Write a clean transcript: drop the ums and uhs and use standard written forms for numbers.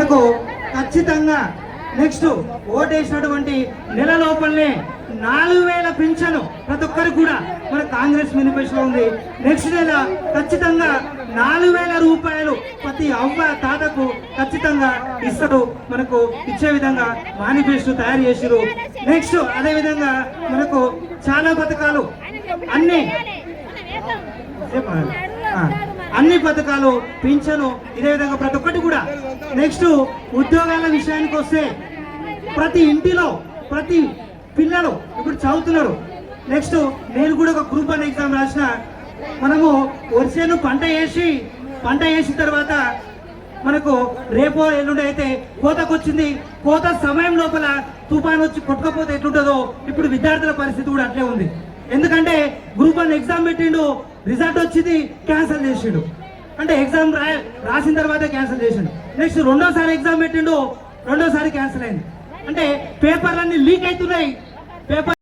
మనకు ఖచ్చితంగా నెక్స్ట్ ఓటేసినటువంటి నెల లోపలనే 4000 పింఛను ప్రతి ఒక్కరికి కూడా మన కాంగ్రెస్ మేనిఫెస్టోలో ఉంది. నెక్స్ట్ నెల ఖచ్చితంగా 4000 రూపాయలు ప్రతి అవ్వ తాతకు ఖచ్చితంగా ఇస్తారు, మనకు ఇచ్చే విధంగా మేనిఫెస్టో తయారు చేసిరు. నెక్స్ట్ అదే విధంగా మనకు చాలా పథకాలు అన్ని పథకాలు పింఛను ఇదే విధంగా ప్రతి ఒక్కటి కూడా. నెక్స్ట్ ఉద్యోగాల విషయానికి వస్తే ప్రతి ఇంటిలో ప్రతి పిల్లలు ఇప్పుడు చదువుతున్నారు. నెక్స్ట్ నేను కూడా ఒక గ్రూప్ 1 ఎగ్జామ్ రాసిన. మనము వర్షాన్ని పంట వేసిన తర్వాత మనకు రేపో ఎల్లుండి అయితే కోతకు వచ్చింది. కోత సమయం లోపల తుఫాన్ వచ్చి కొట్టుకపోతే ఎట్లుంటుందో ఇప్పుడు విద్యార్థుల పరిస్థితి కూడా అట్లే ఉంది. ఎందుకంటే గ్రూప్ 1 ఎగ్జామ్ పెట్టిండు, రిజల్ట్ వచ్చింది, క్యాన్సిల్ చేసిండు. అంటే ఎగ్జామ్ రాసిన తర్వాత క్యాన్సిల్ చేసిండు. నెక్స్ట్ రెండోసారి ఎగ్జామ్ పెట్టిండు, రెండోసారి క్యాన్సిల్ అయింది. అంటే పేపర్లన్నీ లీక్ అవుతున్నాయి. పేపర్